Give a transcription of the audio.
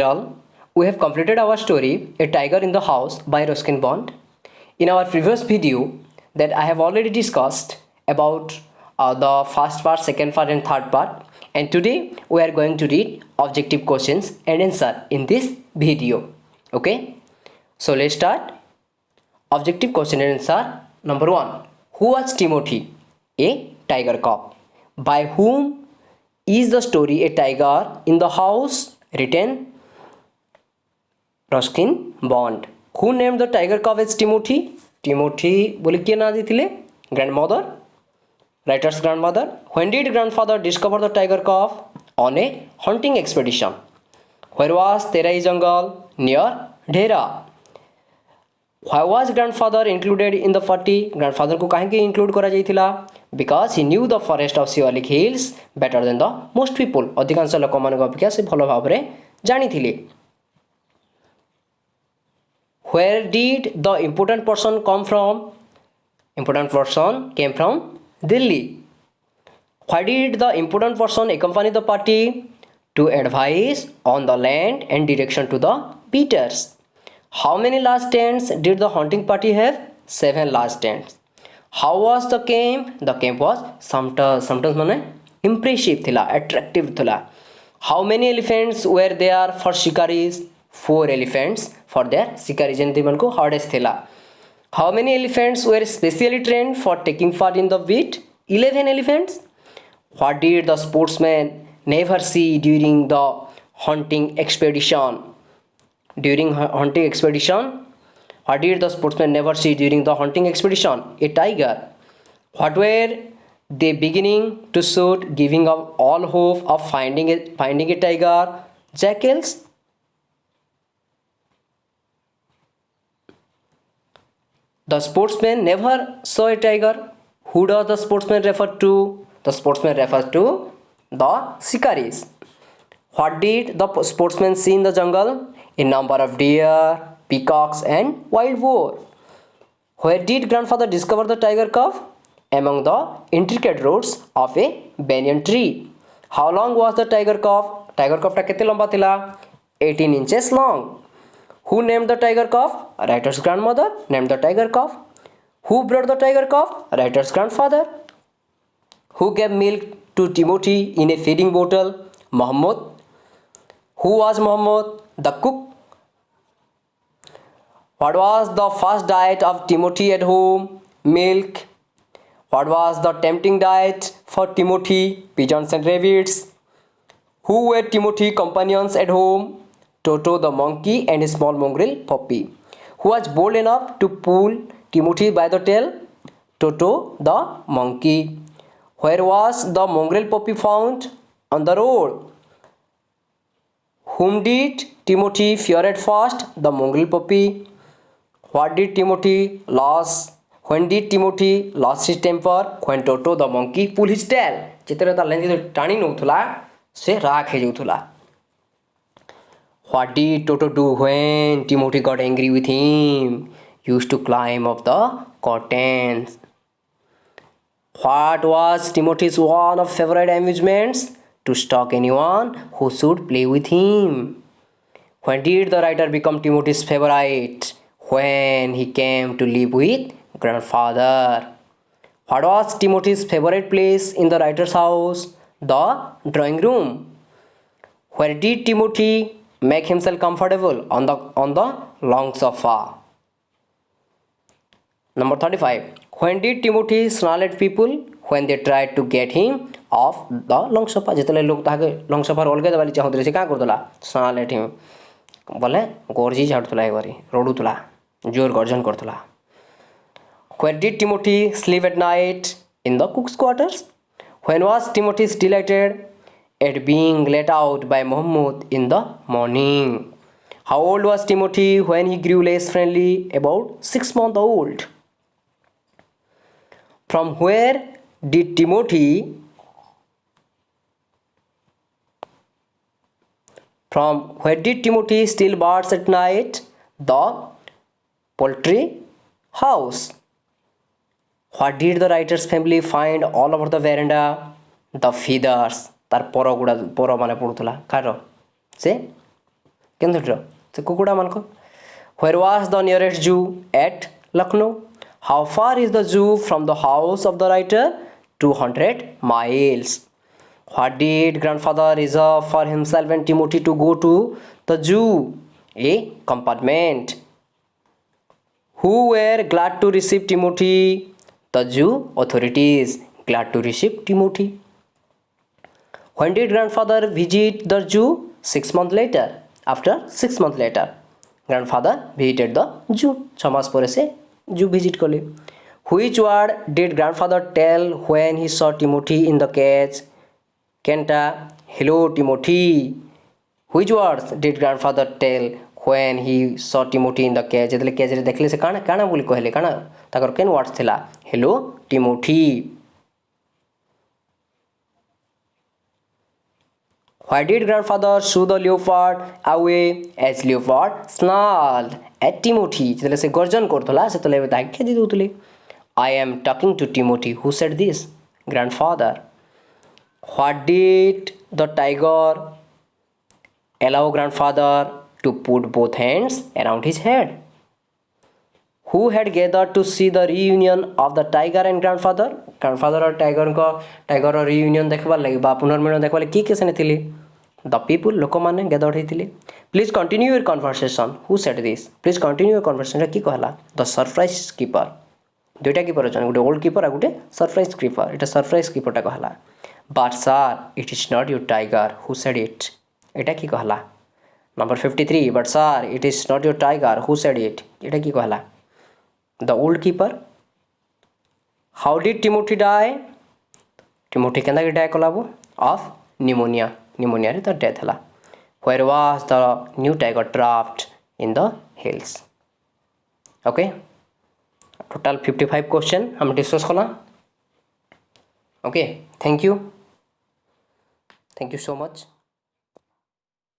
All, we have completed our story A Tiger in the House by Ruskin Bond. In our previous video that I have already discussed about the first part, second part and third part, and today we are going to read objective questions and answer in this video. Okay, so let's start. Objective question and answer. Number 1. Who was Timothy? A tiger cub. By whom is the story A Tiger in the House written? Ruskin Bond. Who named the tiger cub as Timothy? Timothy बोले किए ना देथिले? Grandmother. Writer's grandmother. When did grandfather discover the tiger cub? On a hunting expedition. Where was Terai Jungle? Near Dhera. Why was grandfather included in the party? Grandfather को काहे के include करा जाइथिला? Because he knew the forest of Shivalik Hills better than the most people. अधिकांश लोक मान अपेक्षा से भल भाव जानी थिले. Where did the important person come from? Important person came from Delhi. Why did the important person accompany the party? To advise on the land and direction to the beaters. How many large tents did the hunting party have? 7 large tents. How was the camp? The camp was sumptuous माने impressive थिला, attractive थिला. How many elephants were there for shikaris? 4 elephants for their shikari जेंति मन को hardest थिला. How many elephants were specially trained for taking part in the beat? 11 elephants. What did the sportsman never see during the hunting expedition? During hunting expedition, what did the sportsman never see during the hunting expedition? A tiger. What were they beginning to shoot, giving up all hope of finding a tiger? Jackals. The sportsman never saw a tiger. Who does the sportsman refer to? The sportsman refers to the shikaris. What did the sportsman see in the jungle? A number of deer, peacocks and wild boar. Where did grandfather discover the tiger cub? Among the intricate roots of a banyan tree. How long was the tiger cub? Tiger cub टा केते लंबा थिला? 18 inches long. Who named the tiger cub? Writer's grandmother named the tiger cub. Who brought the tiger cub? Writer's grandfather. Who gave milk to Timothy in a feeding bottle? Muhammad. Who was Muhammad? The cook. What was the first diet of Timothy at home? Milk. What was the tempting diet for Timothy? Pigeons and rabbits. Who were Timothy's companions at home? Toto the monkey and a small mongrel puppy. Who was bold enough to pull Timothy by the tail? Toto the monkey. Where was the mongrel puppy found? On the road. Whom did Timothy fear at first? The mongrel puppy. What did Timothy lose? When did Timothy lose his temper? When Toto the monkey pulled his tail. चित्र ता लेंदी टाणी नउथला से राख हे जाउथला. What did Toto do when Timothy got angry with him? Used to climb up the curtains. What was Timothy's one of favorite amusements? To stalk anyone who should play with him. When did the writer become Timothy's favorite? When he came to live with grandfather. What was Timothy's favorite place in the writer's house? The drawing room. Where did Timothy make himself comfortable? On the long sofa. Number 35. When did Timothy snarl at people? When they tried to get him off the long sofa. जितने लोग ताके long sofa role के दबाली चाहते थे क्या कर दोला? Snarl at him. बोले गोरजी झाड़ तुला एक बारी रोडू तुला जोर गर्जन कर तुला. Where did Timothy sleep at night? In the cook's quarters. When was Timothy delighted at being let out by Muhammad in the morning? How old was Timothy when he grew less friendly? About 6 months old. From where did Timothy steal birds at night? The poultry house. What did the writer's family find all over the veranda? The feathers. तार पर गुड़ा पर माने पड़ुला car से କେନ୍ଦୁଟିର ସେ କୁକୁଡ଼ା ମାନଙ୍କ where was the nearest zoo at Lucknow how far is the zoo from the house of the writer 200 miles what did grandfather reserve for himself and Timothy to go to the zoo a compartment who were glad to receive Timothy the zoo authorities glad to receive Timothy when did grandfather visit the zoo 6 months later after 6 months later grandfather visited the zoo 6 मास ପରେ ସେ zoo visit କଲେ which word did grandfather tell when he saw Timothy in the cage କେନ୍ଟା hello Timothy which words did grandfather tell when he saw Timothy in the cage ଯେତେବେଳେ କେଜରେ ଦେଖିଲେ ସେ କାଣା କାଣା ବୋଲି କହିଲେ କାଣା ତାଙ୍କର କେନ୍ ୱାର୍ଡସ୍ ଥିଲା hello Timothy why did grandfather shoo the leopard away as leopard snarled at Timothy ଯେତେବେଳେ ସେ ଗର୍ଜନ କରୁଥିଲା ସେତେବେଳେ ତାହାକେ ଖେଦି ଦେଉଥିଲେ I am talking to Timothy who said this grandfather what did the tiger allow grandfather to put both hands around his head who had gathered to see the reunion of the tiger and grandfather और tiger reunion देखबार लागि बा पुनर्मिलन देखबार लागि किए सेने थिले the people लोक माने gathered होइथिले please continue your conversation who said this please continue your conversation की कहला the surprise keeper दुईटा कीपर अछन गुटे ओल्ड कीपर आ गुटे सरप्राइज कीपर एटा सरप्राइज कीपरटा कहला but sir it is not your tiger who said it एटा की कहला number 53 but sir it is not your tiger who said it एटा की कहला the old keeper how did Timothy die Timothy केंदा की die कलाबो of pneumonia रे तो death हला where was the new tiger trapped in the hills okay total 55 question हम discuss कला okay thank you so much